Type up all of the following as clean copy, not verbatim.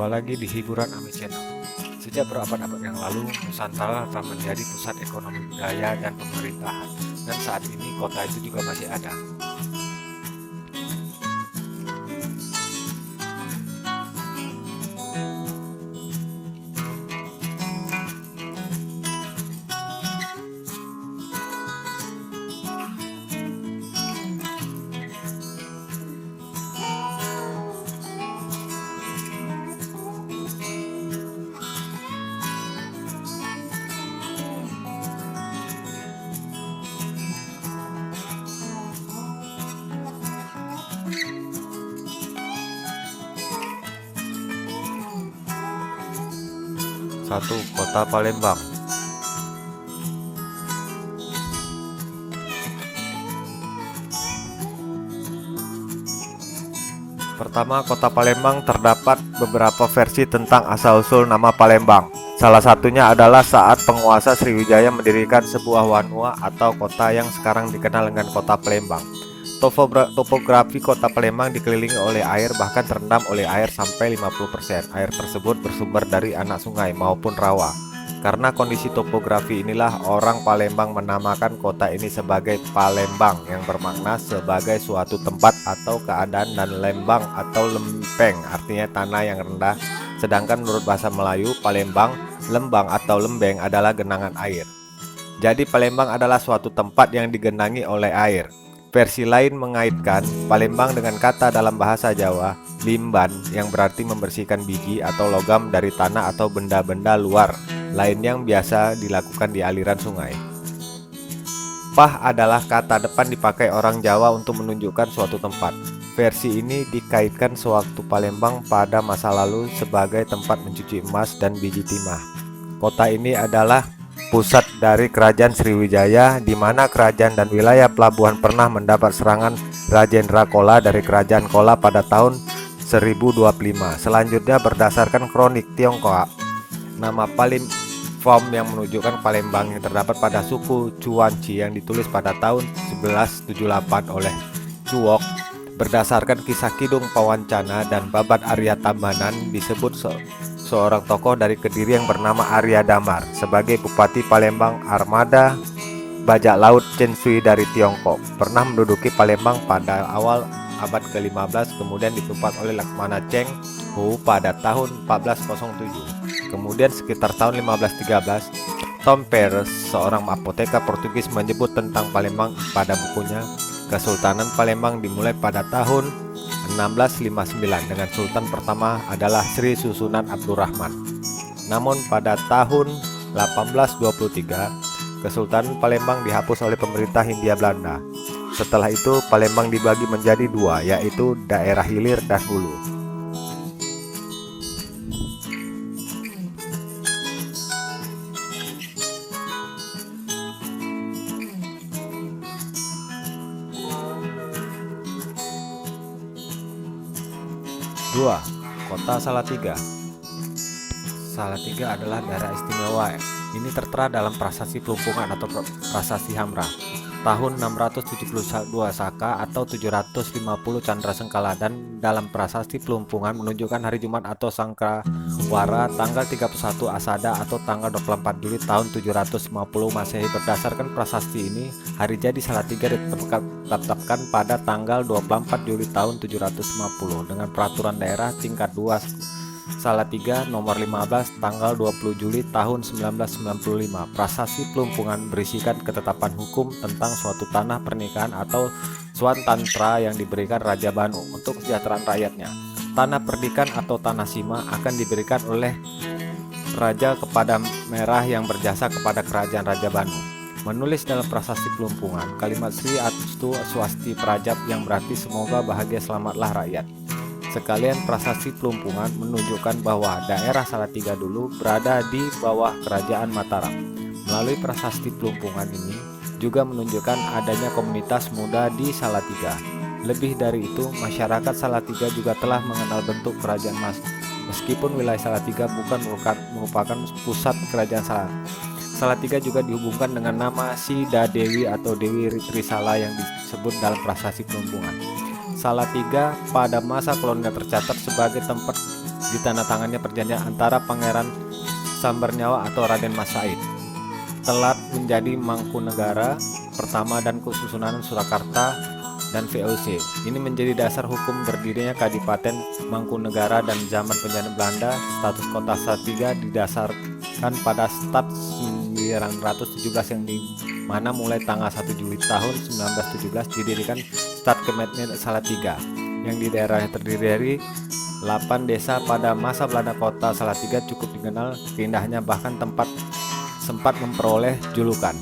Jumpa lagi di hiburan Ami Channel. Sejak berabad-abad yang lalu, Nusantara telah menjadi pusat ekonomi budaya dan pemerintahan, dan saat ini kota itu juga masih ada. Satu, Kota Palembang. Pertama, Kota Palembang terdapat beberapa versi tentang asal-usul nama Palembang. Salah satunya adalah saat penguasa Sriwijaya mendirikan sebuah wanua atau kota yang sekarang dikenal dengan Kota Palembang. Topografi Kota Palembang dikelilingi oleh air, bahkan terendam oleh air sampai 50%. Air tersebut bersumber dari anak sungai maupun rawa. Karena kondisi topografi inilah orang Palembang menamakan kota ini sebagai Palembang, yang bermakna sebagai suatu tempat atau keadaan, dan lembang atau lempeng artinya tanah yang rendah. Sedangkan menurut bahasa Melayu, Palembang, lembang atau lembeng adalah genangan air. Jadi Palembang adalah suatu tempat yang digenangi oleh air. Versi lain mengaitkan Palembang dengan kata dalam bahasa Jawa, limban, yang berarti membersihkan biji atau logam dari tanah atau benda-benda luar lain yang biasa dilakukan di aliran sungai. Pah adalah kata depan dipakai orang Jawa untuk menunjukkan suatu tempat. Versi ini dikaitkan sewaktu Palembang pada masa lalu sebagai tempat mencuci emas dan biji timah. Kota ini adalah pusat dari kerajaan Sriwijaya, di mana kerajaan dan wilayah pelabuhan pernah mendapat serangan Rajendra Chola dari kerajaan Chola pada tahun 1025. Selanjutnya, berdasarkan kronik Tiongkok, nama Palembang yang menunjukkan Palembang yang terdapat pada suku Cuanci yang ditulis pada tahun 1178 oleh Cuok. Berdasarkan kisah Kidung Pawancana dan Babat Arya Tambanan, disebut seorang tokoh dari Kediri yang bernama Arya Damar sebagai Bupati Palembang. Armada bajak laut Chen Sui dari Tiongkok pernah menduduki Palembang pada awal abad ke-15, kemudian ditumpas oleh Laksamana Cheng Hu pada tahun 1407. Kemudian sekitar tahun 1513, Tom Perez, seorang apoteker Portugis, menyebut tentang Palembang pada bukunya. Kesultanan Palembang dimulai pada tahun 1659 dengan sultan pertama adalah Sri Susunan Abdurrahman. Namun pada tahun 1823, Kesultanan Palembang dihapus oleh pemerintah Hindia Belanda. Setelah itu Palembang dibagi menjadi dua, yaitu daerah hilir dan hulu. Dua, Kota Salatiga. Salatiga adalah daerah istimewa. Ini tertera dalam Prasasti Plumpungan atau Prasasti Hamra tahun 672 Saka atau 750 Candra Sengkala, dan dalam Prasasti Plumpungan menunjukkan hari Jumat atau Sangkrawara tanggal 31 Asada atau tanggal 24 Juli tahun 750 Masehi. Berdasarkan prasasti ini, hari jadi Salatiga ditetapkan pada tanggal 24 Juli tahun 750 dengan peraturan daerah tingkat 2 Salatiga nomor 15 tanggal 20 Juli tahun 1995. Prasasti Plumpungan berisikan ketetapan hukum tentang suatu tanah pernikahan atau swantantra yang diberikan Raja Banu untuk kesejahteraan rakyatnya. Tanah perdikan atau tanah sima akan diberikan oleh raja kepada merah yang berjasa kepada kerajaan Raja Banu. Menulis dalam Prasasti Plumpungan kalimat Sri Astu Swasti Prajap yang berarti semoga bahagia selamatlah rakyat. Sekalian Prasasti Plumpungan menunjukkan bahwa daerah Salatiga dulu berada di bawah kerajaan Mataram. Melalui Prasasti Plumpungan ini juga menunjukkan adanya komunitas muda di Salatiga. Lebih dari itu, masyarakat Salatiga juga telah mengenal bentuk kerajaan meskipun wilayah Salatiga bukan merupakan pusat kerajaan Salatiga juga dihubungkan dengan nama Sida Dewi atau Dewi Trisala yang disebut dalam Prasasti Plumpungan. Salatiga pada masa kolonial tercatat sebagai tempat ditandatangannya perjanjian antara Pangeran Sambernyawa atau Raden Mas Said. Telat menjadi Mangkunegara pertama dan Kesusunan Surakarta dan VOC. Ini menjadi dasar hukum berdirinya Kadipaten Mangkunegara, dan zaman penjajah Belanda status kota Salatiga didasarkan pada Stat 917 yang dimana mulai tanggal 1 Juli tahun 1917 didirikan Stat Kemetnya Salatiga yang di daerahnya terdiri dari 8 desa. Pada masa Belanda kota Salatiga cukup dikenal keindahannya, bahkan tempat sempat memperoleh julukan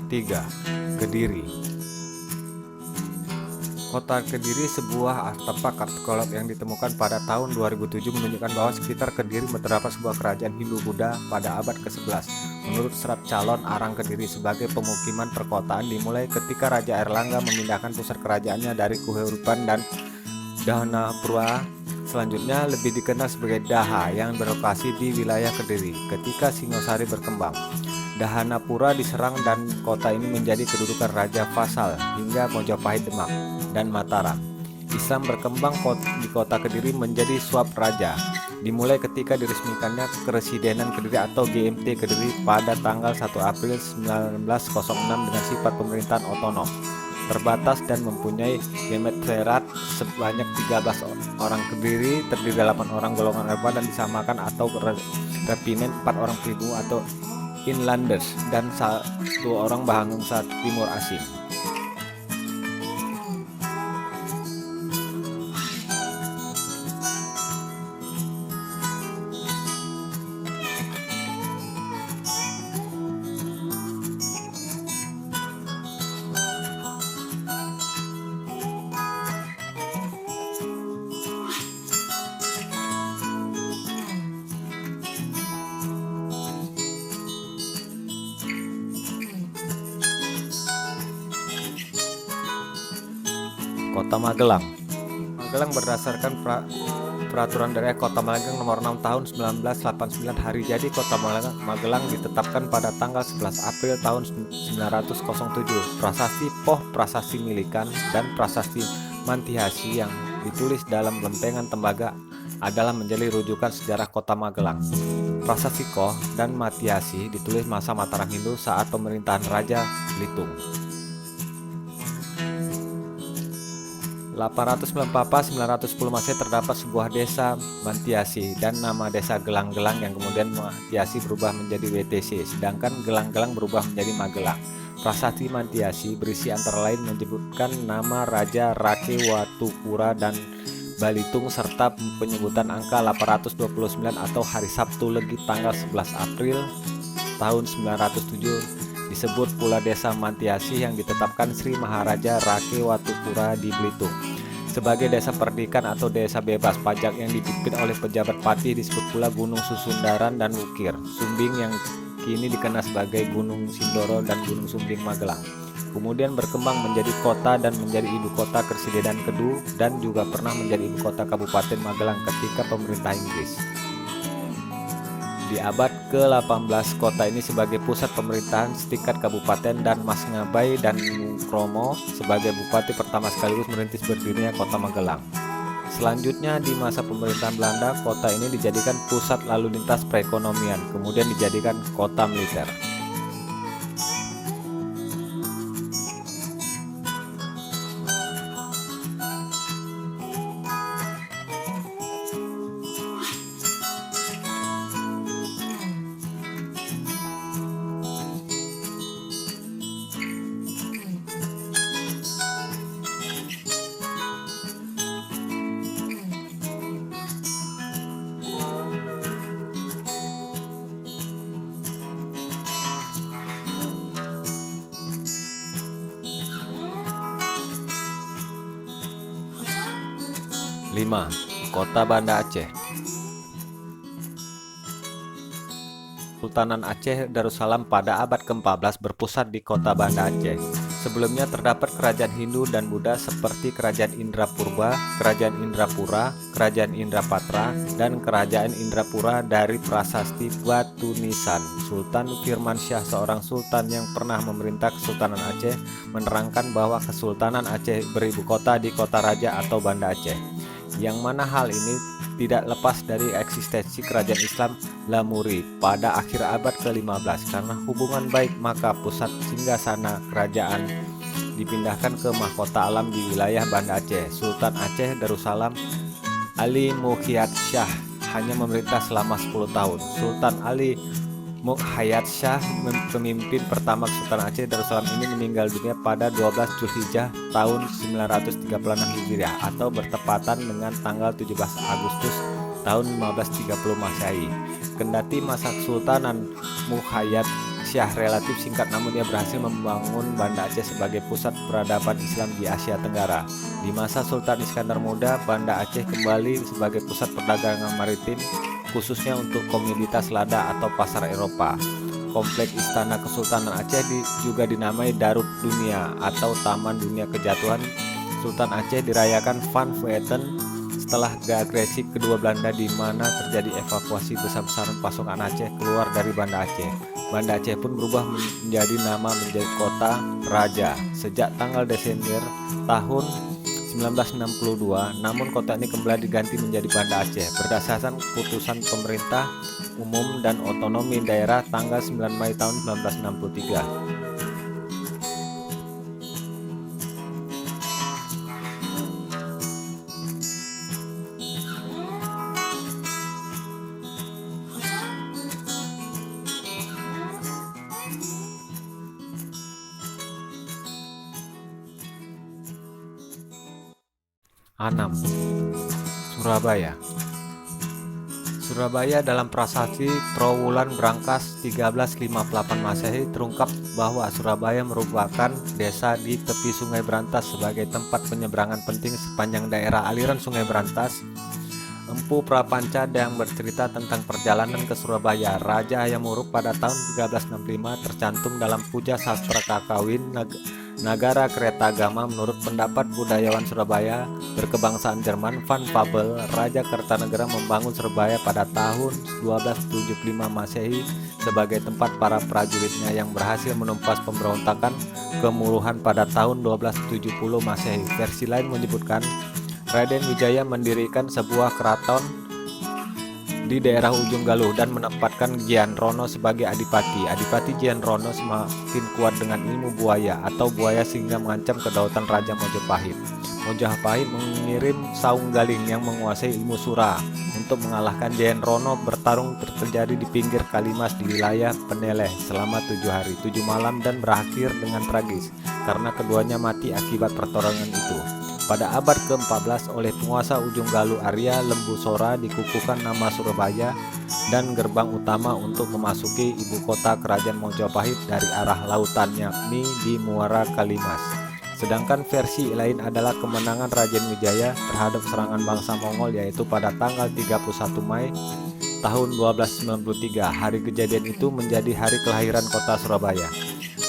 Ketiga, Kediri. Kota Kediri, sebuah artefak arkeolog yang ditemukan pada tahun 2007 menunjukkan bahwa sekitar Kediri terdapat sebuah kerajaan Hindu-Buddha pada abad ke-11. Menurut Serat Calon Arang, Kediri sebagai pemukiman perkotaan dimulai ketika Raja Airlangga memindahkan pusat kerajaannya dari Kuhuripan dan Dahanapura. Selanjutnya lebih dikenal sebagai Daha, yang berlokasi di wilayah Kediri ketika Singosari berkembang. Dahanapura diserang dan kota ini menjadi kedudukan Raja Fasal hingga Mojopahit, Demak, dan Mataram. Islam berkembang di kota Kediri menjadi suap raja, dimulai ketika diresmikannya Keresidenan Kediri atau GMT Kediri pada tanggal 1 April 1906 dengan sifat pemerintahan otonom, terbatas dan mempunyai gemetrerat sebanyak 13 orang. Kediri terdiri 8 orang golongan urban dan disamakan atau repimen, 4 orang pribumi atau inlanders, dan 1 orang bangsa Timur Asing. Kota Magelang. Magelang berdasarkan Peraturan Daerah Kota Magelang Nomor 6 Tahun 1989, hari jadi Kota Magelang ditetapkan pada tanggal 11 April tahun 907. Prasasti Poh, Prasasti Milikan, dan Prasasti Mantiasi yang ditulis dalam lempengan tembaga adalah menjadi rujukan sejarah Kota Magelang. Prasasti Koh dan Matiasi ditulis masa Mataram Hindu saat pemerintahan Raja Belitung. 894-910 Masehi terdapat sebuah desa Mantiasi dan nama desa Gelang-Gelang, yang kemudian Mantiasi berubah menjadi WTC, sedangkan Gelang-Gelang berubah menjadi Magelang. Prasasti Mantiasi berisi antara lain menyebutkan nama Raja Rake Watukura dan Balitung serta penyebutan angka 829 atau hari Sabtu Legi tanggal 11 April tahun 907. Disebut pula desa Mantiasi yang ditetapkan Sri Maharaja Rake Watukura di Belitung sebagai desa perdikan atau desa bebas pajak yang dipimpin oleh pejabat patih. Disebut pula Gunung Susundaran dan Wukir Sumbing yang kini dikenal sebagai Gunung Sindoro dan Gunung Sumbing Magelang. Kemudian berkembang menjadi kota dan menjadi ibu kota Keresidenan Kedu, dan juga pernah menjadi ibu kota Kabupaten Magelang ketika pemerintah Inggris. Di abad ke-18 kota ini sebagai pusat pemerintahan setingkat kabupaten, dan Mas Ngabai dan Mukromo sebagai bupati pertama sekaligus merintis berdirinya Kota Magelang. Selanjutnya di masa pemerintahan Belanda, kota ini dijadikan pusat lalu lintas perekonomian, kemudian dijadikan kota militer. Lima, Kota Banda Aceh. Sultanan Aceh Darussalam pada abad ke-14 berpusat di Kota Banda Aceh. Sebelumnya terdapat kerajaan Hindu dan Buddha seperti Kerajaan Indrapurba, Kerajaan Indrapura, Kerajaan Indrapatra, dan Kerajaan Indrapura dari prasasti Batu Nisan. Sultan Firmansyah, seorang sultan yang pernah memerintah Kesultanan Aceh, menerangkan bahwa Kesultanan Aceh beribu kota di Kota Raja atau Banda Aceh, yang mana hal ini tidak lepas dari eksistensi kerajaan Islam Lamuri pada akhir abad ke-15. Karena hubungan baik, maka pusat singgasana kerajaan dipindahkan ke mahkota alam di wilayah Banda Aceh. Sultan Aceh Darussalam Ali Muqayyad Shah hanya memerintah selama 10 tahun. Sultan Ali Muqayyad Shah, pemimpin pertama Kesultanan Aceh Darussalam ini, meninggal dunia pada 12 Zulhijjah tahun 936 Hijriah atau bertepatan dengan tanggal 17 Agustus tahun 1530 Masehi. Kendati masa Kesultanan Muqayyad Shah relatif singkat, namun dia berhasil membangun Banda Aceh sebagai pusat peradaban Islam di Asia Tenggara. Di masa Sultan Iskandar Muda, Banda Aceh kembali sebagai pusat perdagangan maritim, khususnya untuk komoditas lada atau pasar Eropa. Kompleks Istana Kesultanan Aceh juga dinamai Darut Dunia atau Taman Dunia Kejatuhan Sultan Aceh dirayakan Van Veeten setelah agresi kedua Belanda, di mana terjadi evakuasi besar-besaran pasukan Aceh keluar dari Banda Aceh. Banda Aceh pun berubah menjadi nama menjadi Kota Raja sejak tanggal Desember tahun 1962, namun kota ini kembali diganti menjadi Banda Aceh berdasarkan keputusan Pemerintah Umum dan Otonomi Daerah tanggal 9 Mei tahun 1963. Anam. Surabaya. Surabaya dalam prasasti Trowulan Brankas 1358 Masehi terungkap bahwa Surabaya merupakan desa di tepi Sungai Brantas sebagai tempat penyeberangan penting sepanjang daerah aliran Sungai Brantas. Empu Prapanca yang bercerita tentang perjalanan ke Surabaya Raja Hayam Wuruk pada tahun 1365 tercantum dalam Puja Sastra Kakawin Nagara Kereta Agama. Menurut pendapat budayawan Surabaya berkebangsaan Jerman Van Fabel, Raja Kertanegara membangun Surabaya pada tahun 1275 Masehi sebagai tempat para prajuritnya yang berhasil menumpas pemberontakan Kemuruhan pada tahun 1270 Masehi. Versi lain menyebutkan Raden Wijaya mendirikan sebuah keraton di daerah Ujung Galuh dan menempatkan Gian Rono sebagai adipati. Adipati Gian Rono semakin kuat dengan ilmu buaya atau buaya sehingga mengancam kedaulatan Raja Mojopahit. Mojopahit mengirim Saung Galing yang menguasai ilmu sura untuk mengalahkan Gian Rono. Bertarung terjadi di pinggir Kalimas di wilayah Peneleh selama 7 hari 7 malam dan berakhir dengan tragis karena keduanya mati akibat pertarungan itu. Pada abad ke-14 oleh penguasa Ujung Galuh Arya Lembu Sora dikukuhkan nama Surabaya dan gerbang utama untuk memasuki ibu kota kerajaan Mojopahit dari arah lautan, yakni di Muara Kalimas. Sedangkan versi lain adalah kemenangan Raden Wijaya terhadap serangan bangsa Mongol, yaitu pada tanggal 31 Mei tahun 1293. Hari kejadian itu menjadi hari kelahiran kota Surabaya.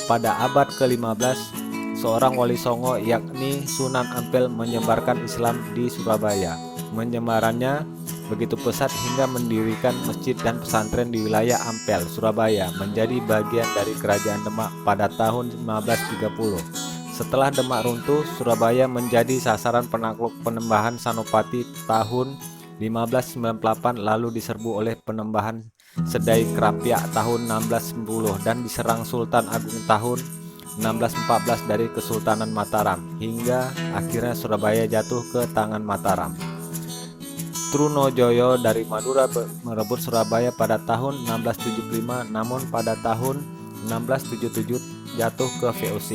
Pada abad ke-15 seorang wali Songo yakni Sunan Ampel menyebarkan Islam di Surabaya. Menyebarannya begitu pesat hingga mendirikan masjid dan pesantren di wilayah Ampel, Surabaya, menjadi bagian dari Kerajaan Demak pada tahun 1530. Setelah Demak runtuh, Surabaya menjadi sasaran penakluk Penembahan Sanopati tahun 1598, lalu diserbu oleh Penembahan Sedai Krapyak tahun 1610 dan diserang Sultan Agung tahun 1614 dari Kesultanan Mataram, hingga akhirnya Surabaya jatuh ke tangan Mataram. Trunojoyo dari Madura merebut Surabaya pada tahun 1675, namun pada tahun 1677 jatuh ke VOC.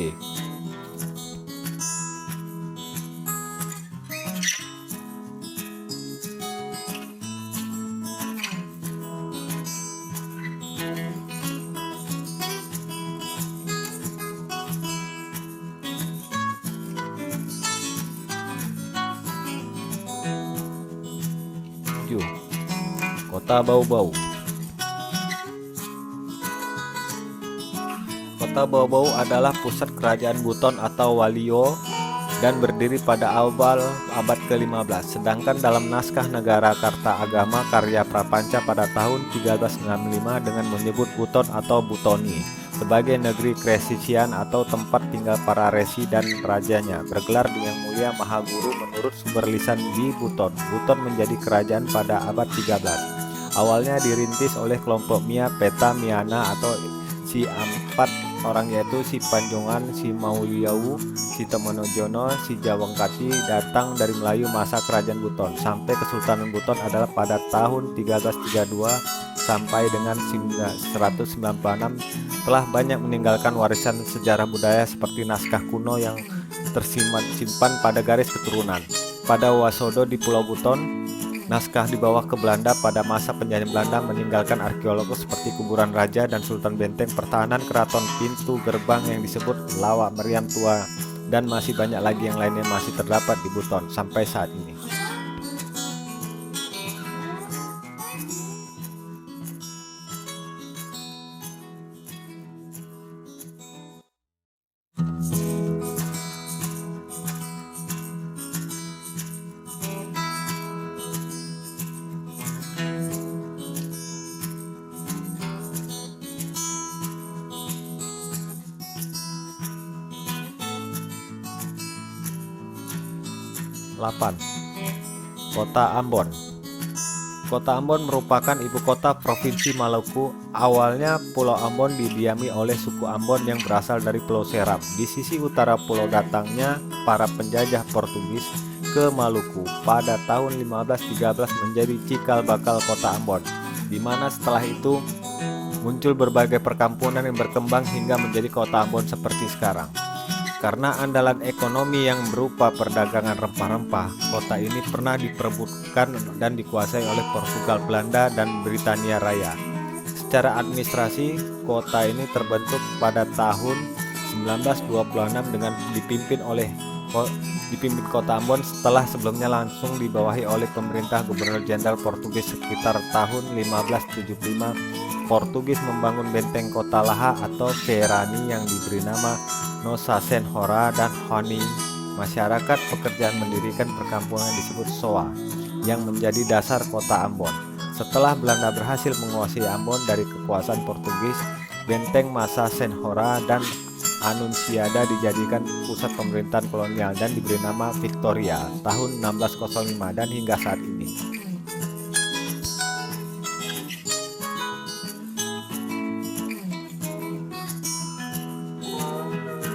Kota Bau-Bau. Kota Bau-Bau adalah pusat kerajaan Buton atau Waluyo dan berdiri pada awal abad ke-15. Sedangkan dalam naskah Negara Karta Agama karya Prapanca pada tahun 1365 dengan menyebut Buton atau Butoni sebagai negeri Kresian atau tempat tinggal para resi dan rajanya, bergelar yang mulia Mahaguru menurut sumber lisan di Buton. Buton menjadi kerajaan pada abad 13. Awalnya dirintis oleh kelompok Mia Peta Miana atau si empat orang, yaitu si Panjongan, si Mauliau, si Temonojono, si Jawangkati, datang dari Melayu masa kerajaan Buton. Sampai Kesultanan Buton adalah pada tahun 1332 sampai dengan 1196, telah banyak meninggalkan warisan sejarah budaya seperti naskah kuno yang tersimpan pada garis keturunan. Pada Wasodo di Pulau Buton, naskah dibawa ke Belanda pada masa penjajahan Belanda meninggalkan arkeologis seperti kuburan raja dan sultan, benteng pertahanan keraton, pintu gerbang yang disebut Lawak Meriam Tua, dan masih banyak lagi yang lainnya masih terdapat di Buton sampai saat ini. Kota Ambon. Kota Ambon merupakan ibu kota Provinsi Maluku. Awalnya Pulau Ambon didiami oleh suku Ambon yang berasal dari Pulau Seram. Di sisi utara pulau datangnya para penjajah Portugis ke Maluku pada tahun 1513 menjadi cikal bakal kota Ambon, di mana setelah itu muncul berbagai perkampungan yang berkembang hingga menjadi kota Ambon seperti sekarang. Karena andalan ekonomi yang berupa perdagangan rempah-rempah, kota ini pernah diperebutkan dan dikuasai oleh Portugal, Belanda, dan Britania Raya. Secara administrasi, kota ini terbentuk pada tahun 1926 dengan dipimpin kota Ambon setelah sebelumnya langsung dibawahi oleh pemerintah Gubernur Jenderal Portugis. Sekitar tahun 1575, Portugis membangun benteng kota Laha atau Serani yang diberi nama Nosa Senhora dan Honi. Masyarakat pekerjaan mendirikan perkampungan disebut Soa yang menjadi dasar kota Ambon. Setelah Belanda berhasil menguasai Ambon dari kekuasaan Portugis, benteng Masa Senhora dan Anunciada dijadikan pusat pemerintahan kolonial dan diberi nama Victoria tahun 1605 dan hingga saat ini.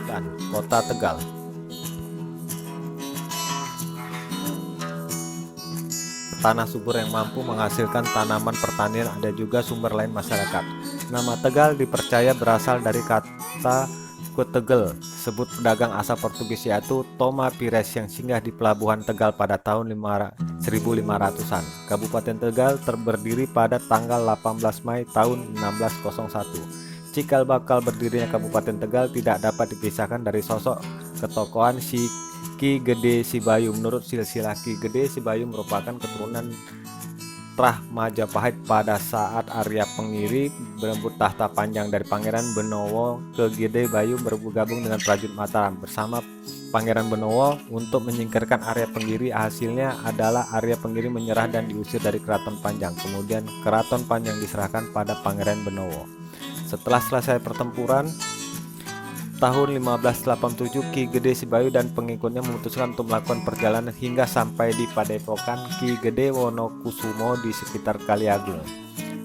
Dan Kota Tegal. Tanah subur yang mampu menghasilkan tanaman pertanian, ada juga sumber lain masyarakat. Nama Tegal dipercaya berasal dari kata Kutegel, sebut pedagang asal Portugis yaitu Toma Pires yang singgah di pelabuhan Tegal pada tahun 1500-an. Kabupaten Tegal berdiri pada tanggal 18 Mei tahun 1601. Cikal bakal berdirinya Kabupaten Tegal tidak dapat dipisahkan dari sosok ketokohan si Ki Gede Sibayu. Menurut silsilah Ki Gede Sibayu merupakan keturunan Trah Majapahit pada saat Arya Pengiri berebut tahta panjang dari Pangeran Benowo. Ke Gede Bayu bergabung dengan prajurit Mataram bersama Pangeran Benowo untuk menyingkirkan Arya Pengiri. Hasilnya adalah Arya Pengiri menyerah dan diusir dari Keraton Panjang. Kemudian Keraton Panjang diserahkan pada Pangeran Benowo. Setelah selesai pertempuran tahun 1587, Ki Gede Sibayu dan pengikutnya memutuskan untuk melakukan perjalanan hingga sampai di Padepokan Ki Gede Wonokusumo di sekitar Kaliagung.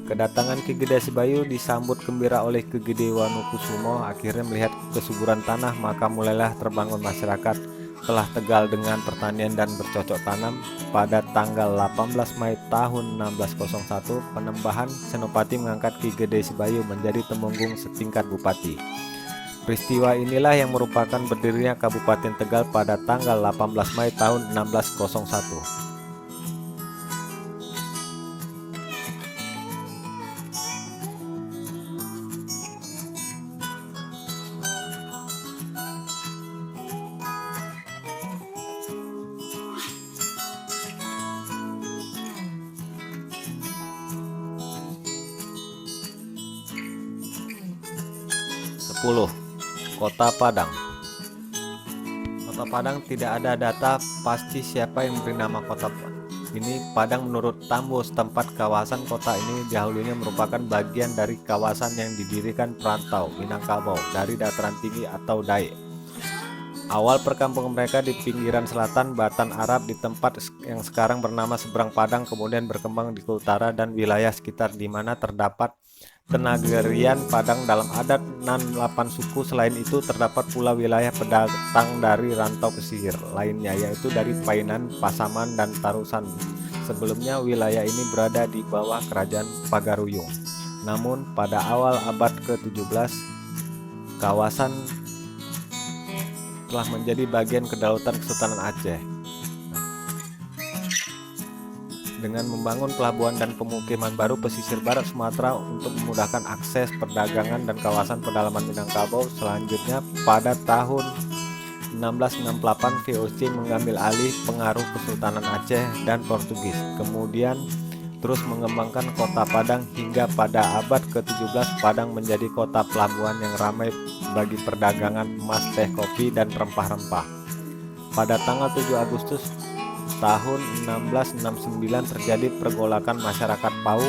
Kedatangan Ki Gede Sibayu disambut gembira oleh Ki Gede Wonokusumo. Akhirnya melihat kesuburan tanah, maka mulailah terbangun masyarakat telah Tegal dengan pertanian dan bercocok tanam. Pada tanggal 18 Mei tahun 1601, Penembahan Senopati mengangkat Ki Gede Sibayu menjadi temenggung setingkat bupati. Peristiwa inilah yang merupakan berdirinya Kabupaten Tegal pada tanggal 18 Mei tahun 1601. Kota Padang. Kota Padang tidak ada data pasti siapa yang memberi nama kota ini Padang menurut Tambo setempat. Kawasan kota ini dahulunya merupakan bagian dari kawasan yang didirikan perantau Minangkabau dari dataran tinggi atau Dayak. Awal perkampungan mereka di pinggiran selatan Batan Arab di tempat yang sekarang bernama Seberang Padang, kemudian berkembang di utara dan wilayah sekitar di mana terdapat Kenagarian Padang dalam adat 68 suku. Selain itu terdapat pula wilayah pendatang dari rantau pesisir lainnya yaitu dari Painan, Pasaman, dan Tarusan. Sebelumnya wilayah ini berada di bawah kerajaan Pagaruyung. Namun pada awal abad ke-17 kawasan telah menjadi bagian kedaulatan Kesultanan Aceh. Dengan membangun pelabuhan dan pemukiman baru pesisir barat Sumatera untuk memudahkan akses perdagangan dan kawasan pedalaman Minangkabau. Selanjutnya pada tahun 1668 VOC mengambil alih pengaruh Kesultanan Aceh dan Portugis, kemudian terus mengembangkan kota Padang hingga pada abad ke-17 Padang menjadi kota pelabuhan yang ramai bagi perdagangan emas, teh, kopi, dan rempah-rempah. Pada tanggal 7 Agustus tahun 1669 terjadi pergolakan masyarakat Pau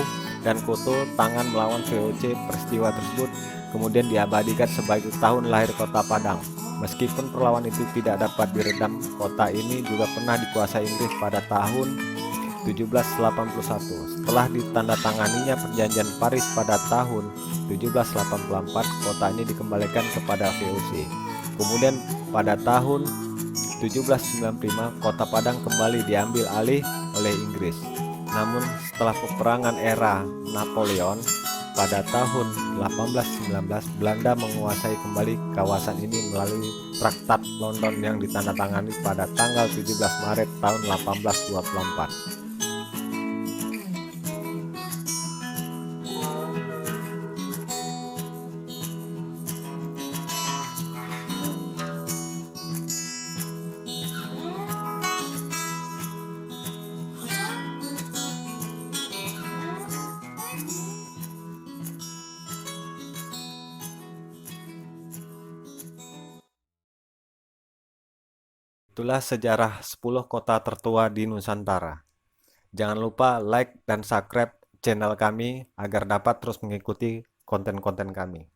dan Koto Tangan melawan VOC. Peristiwa tersebut kemudian diabadikan sebagai tahun lahir kota Padang. Meskipun perlawanan itu tidak dapat diredam, kota ini juga pernah dikuasai Inggris pada tahun 1781. Setelah ditandatanganinya perjanjian Paris pada tahun 1784, kota ini dikembalikan kepada VOC. Kemudian pada tahun 1795 kota Padang kembali diambil alih oleh Inggris. Namun setelah peperangan era Napoleon pada tahun 1819 Belanda menguasai kembali kawasan ini melalui Traktat London yang ditandatangani pada tanggal 17 Maret tahun 1824. Itulah sejarah 10 kota tertua di Nusantara. Jangan lupa like dan subscribe channel kami agar dapat terus mengikuti konten-konten kami.